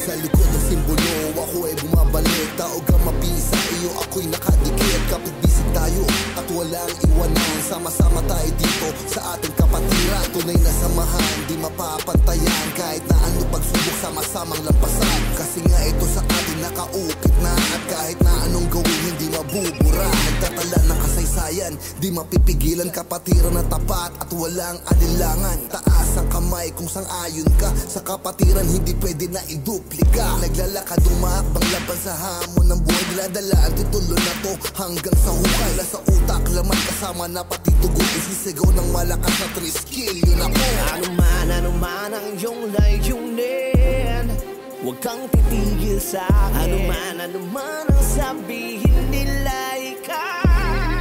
Sa likod ng simbolo, ako ay bumabalik. Taog ang mapisa, iyo ako'y nakadikit. Kapit bisig tayo at walang iwanan. Sama-sama tayo dito sa ating kapatiran. Tunay na samahan, di mapapantayan. Kahit na ano pagsubok, sama-samang lampasan. Kasi nga ito sa atin nakaukit na. At kahit na anong gawin, hindi mabubura. Nagtatala ng kasaysayan, di mapipigilan. Kapatiran na tapat at walang alinlangan. Taas ang kamay kung sang-ayon ka. Sa kapatiran hindi pwede na iduplika. Naglalakad umakbang laban sa hamon ng buhay. Dinadalaan titulo na to hanggang sa hukay. Sa utak laman kasama na pati tugon. Isisigaw ng malakas na triskill. Yun ako. Ano man ang iyong layunin, huwag kang titigil sa akin. Ano man ang sabihin nila ikaw.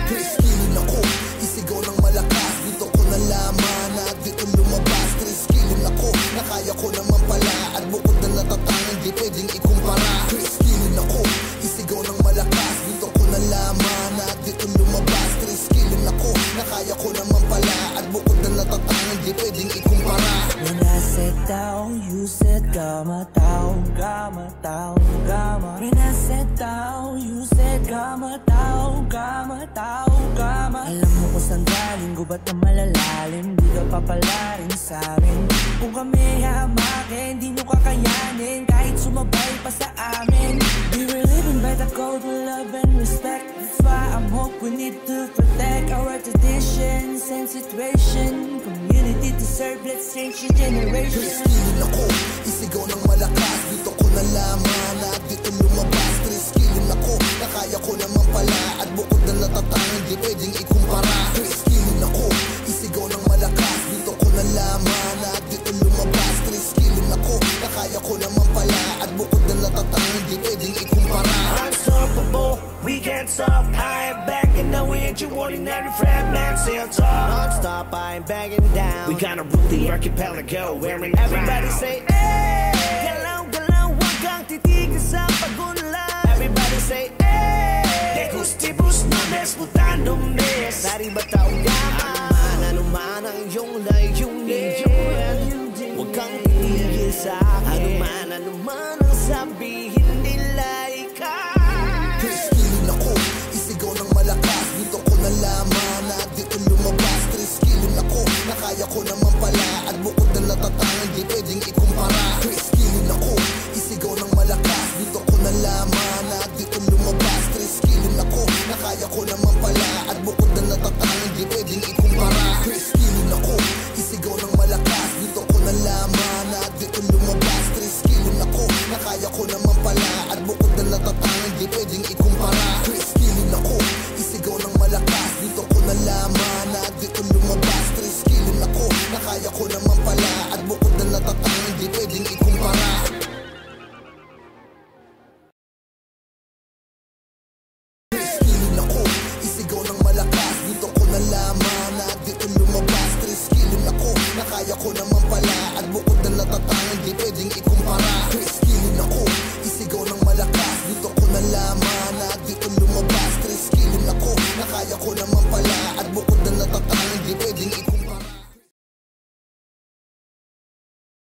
Triskillin ako, isigaw ng malakas. Dito ko nalaman na dito lumabas. Triskillin ako, na kaya ko naman pala. At bukod na natatang, hindi pwedeng ikumpara. Triskillin ako, isigaw ng malakas. Dito ko nalaman na dito lumabas. Triskillin ako, na kaya ko naman pala. At bukod na natatang, hindi pwedeng ikumpara. When I sat down, you said gama tao, gama tao, gama. When I sat down, you said gama tao, gama tao, gama. Alam mo kung saan galing, gubat na malalalim. Di ka papalarin sa'min. Kung kami hamakin, di nyo kakayanin. Kahit sumabay pa sa amin. We were living by the code of love and respect. That's why I'm hope we need to protect our traditions and situation. Community to serve, let's change the generation. Triskillin ako, isigaw ng malakas. Dito ko nalaman na dito lumabas. Triskillin ako, na kaya ko naman pala. At bukod na natatang, hindi pwedeng ikumpara. Triskillin ako, isigaw ng malakas. Dito ko nalaman na dito lumabas. Triskillin ako, na kaya ko naman pala. At bukod na natatang, hindi pwedeng ikumpara. Unstoppable, we can't stop. I am back in the wind, you ordinary fragments still talk. Non-stop, I ain't backing down. We gonna rule the archipelago, wearing everybody say, hey! Galaw, galaw, wag kang titigil sa pagunlad. Everybody say, hey! De gustibus no desputando mes. Sari ba taong gama? Ano man ang iyong layunin, wag kang titigil sa akin. Ano man ang sabihin nila ikaw. Triskillin ako, isigaw ng malakas. Dito ko nalaman na dito lumabas. Triskillin ako, na kaya ko naman